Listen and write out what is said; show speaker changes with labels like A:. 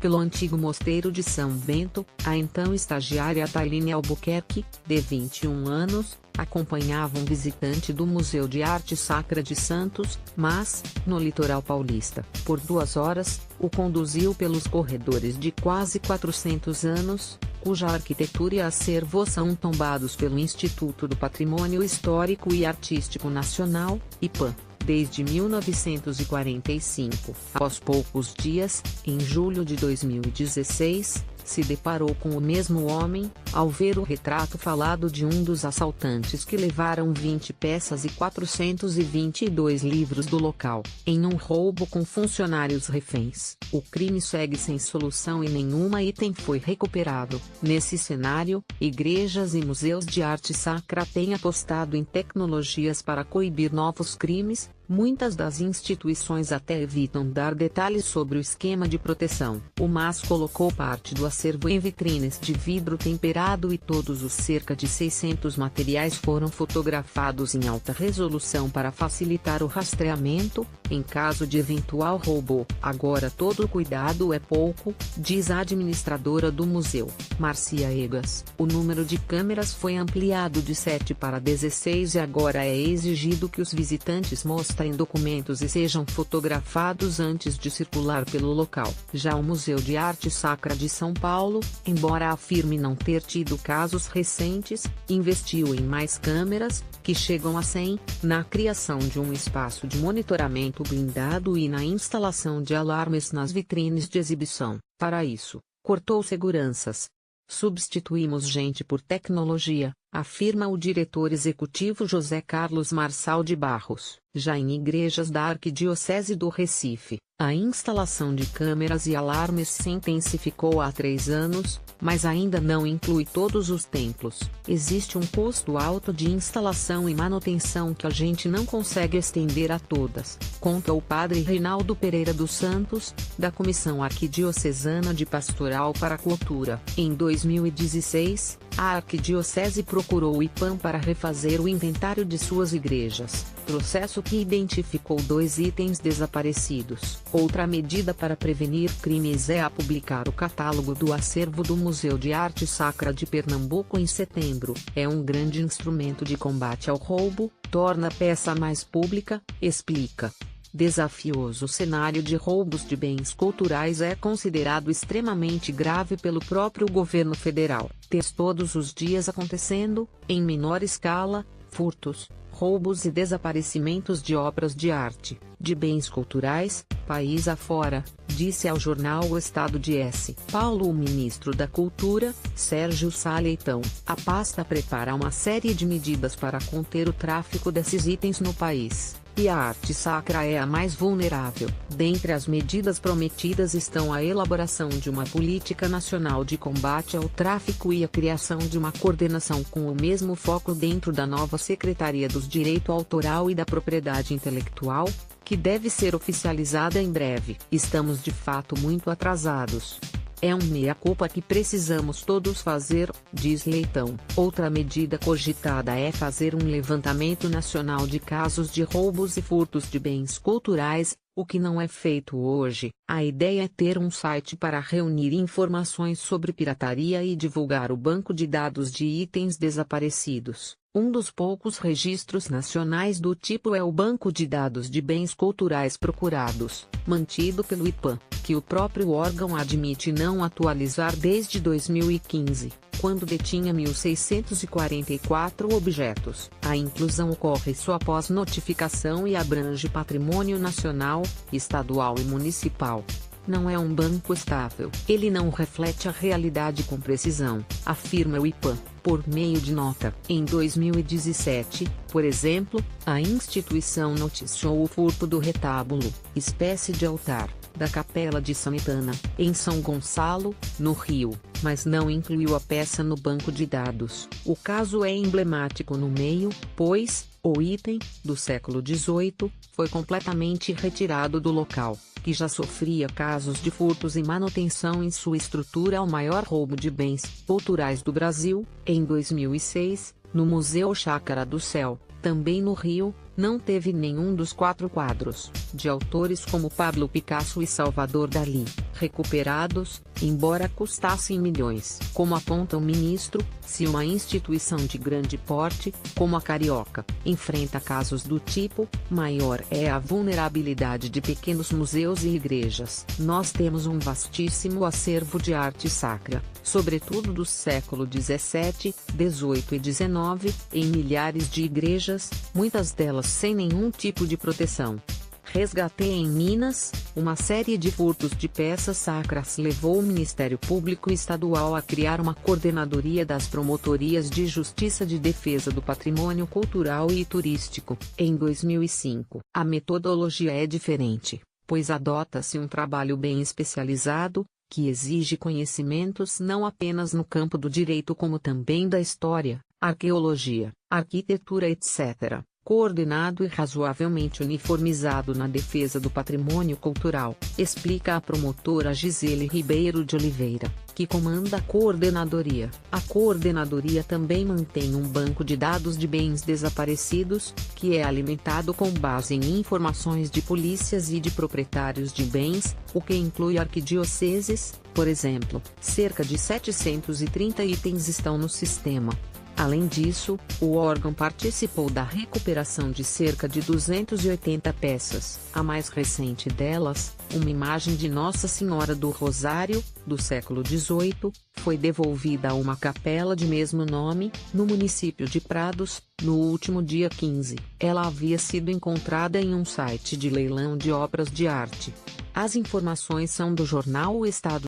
A: Pelo antigo mosteiro de São Bento, a então estagiária Tailine Albuquerque, de 21 anos, acompanhava um visitante do Museu de Arte Sacra de Santos, mas, no litoral paulista, por 2 horas, o conduziu pelos corredores de quase 400 anos, cuja arquitetura e acervo são tombados pelo Instituto do Patrimônio Histórico e Artístico Nacional, IPAN. Desde 1945. Após poucos dias, em julho de 2016, se deparou com o mesmo homem, ao ver o retrato falado de um dos assaltantes que levaram 20 peças e 422 livros do local, em um roubo com funcionários reféns. O crime segue sem solução e nenhuma item foi recuperado. Nesse cenário, igrejas e museus de arte sacra têm apostado em tecnologias para coibir novos crimes. Muitas das instituições até evitam dar detalhes sobre o esquema de proteção. O MAS colocou parte do acervo em vitrines de vidro temperado e todos os cerca de 600 materiais foram fotografados em alta resolução para facilitar o rastreamento, em caso de eventual roubo. Agora todo cuidado é pouco, diz a administradora do museu, Marcia Egas. O número de câmeras foi ampliado de 7 para 16 e agora é exigido que os visitantes mostrem documentos e sejam fotografados antes de circular pelo local. Já o Museu de Arte Sacra de São Paulo, embora afirme não ter tido casos recentes, investiu em mais câmeras, que chegam a 100, na criação de um espaço de monitoramento blindado e na instalação de alarmes nas vitrines de exibição. Para isso, cortou seguranças. Substituímos gente por tecnologia, afirma o diretor executivo José Carlos Marçal de Barros. Já em igrejas da Arquidiocese do Recife, a instalação de câmeras e alarmes se intensificou há 3 anos, mas ainda não inclui todos os templos. Existe um custo alto de instalação e manutenção que a gente não consegue estender a todas, conta o padre Reinaldo Pereira dos Santos, da Comissão Arquidiocesana de Pastoral para a Cultura. Em 2016, a Arquidiocese procurou o IPAM para refazer o inventário de suas igrejas, processo que identificou 2 itens desaparecidos. Outra medida para prevenir crimes é a publicar o catálogo do acervo do Museu de Arte Sacra de Pernambuco em setembro. É um grande instrumento de combate ao roubo, torna a peça mais pública, explica. Desafioso cenário de roubos de bens culturais é considerado extremamente grave pelo próprio governo federal. Tens todos os dias acontecendo, em menor escala, furtos, roubos e desaparecimentos de obras de arte, de bens culturais, país afora, disse ao jornal O Estado de S. Paulo o ministro da Cultura, Sérgio Sá Leitão. A pasta prepara uma série de medidas para conter o tráfico desses itens no país. E a arte sacra é a mais vulnerável. Dentre as medidas prometidas estão a elaboração de uma política nacional de combate ao tráfico e a criação de uma coordenação com o mesmo foco dentro da nova Secretaria dos Direito Autoral e da Propriedade Intelectual, que deve ser oficializada em breve. Estamos de fato muito atrasados. É um meia-culpa que precisamos todos fazer, diz Leitão. Outra medida cogitada é fazer um levantamento nacional de casos de roubos e furtos de bens culturais, o que não é feito hoje. A ideia é ter um site para reunir informações sobre pirataria e divulgar o banco de dados de itens desaparecidos. Um dos poucos registros nacionais do tipo é o Banco de Dados de Bens Culturais Procurados, mantido pelo IPAM, que o próprio órgão admite não atualizar desde 2015, quando detinha 1.644 objetos. A inclusão ocorre só após notificação e abrange patrimônio nacional, estadual e municipal. Não é um banco estável. Ele não reflete a realidade com precisão, afirma o IPAM, por meio de nota. Em 2017, por exemplo, a instituição noticiou o furto do retábulo, espécie de altar, da Capela de Santana, em São Gonçalo, no Rio, mas não incluiu a peça no banco de dados. O caso é emblemático no meio, pois, o item, do século XVIII, foi completamente retirado do local, que já sofria casos de furtos e manutenção em sua estrutura ao maior roubo de bens culturais do Brasil. Em 2006, No Museu Chácara do Céu, também no Rio, não teve nenhum dos 4 quadros, de autores como Pablo Picasso e Salvador Dalí, recuperados, embora custassem milhões. Como aponta o ministro, se uma instituição de grande porte, como a Carioca, enfrenta casos do tipo, maior é a vulnerabilidade de pequenos museus e igrejas. Nós temos um vastíssimo acervo de arte sacra, sobretudo do século XVII, XVIII e XIX, em milhares de igrejas, muitas delas sem nenhum tipo de proteção. Resgatei em Minas, uma série de furtos de peças sacras levou o Ministério Público Estadual a criar uma coordenadoria das Promotorias de Justiça de Defesa do Patrimônio Cultural e Turístico, em 2005. A metodologia é diferente, pois adota-se um trabalho bem especializado, que exige conhecimentos não apenas no campo do direito como também da história, arqueologia, arquitetura etc., coordenado e razoavelmente uniformizado na defesa do patrimônio cultural, explica a promotora Gisele Ribeiro de Oliveira, que comanda a coordenadoria. A coordenadoria também mantém um banco de dados de bens desaparecidos, que é alimentado com base em informações de polícias e de proprietários de bens, o que inclui arquidioceses, por exemplo. Cerca de 730 itens estão no sistema. Além disso, o órgão participou da recuperação de cerca de 280 peças. A mais recente delas, uma imagem de Nossa Senhora do Rosário, do século XVIII, foi devolvida a uma capela de mesmo nome, no município de Prados, no último dia 15. Ela havia sido encontrada em um site de leilão de obras de arte. As informações são do jornal O Estado.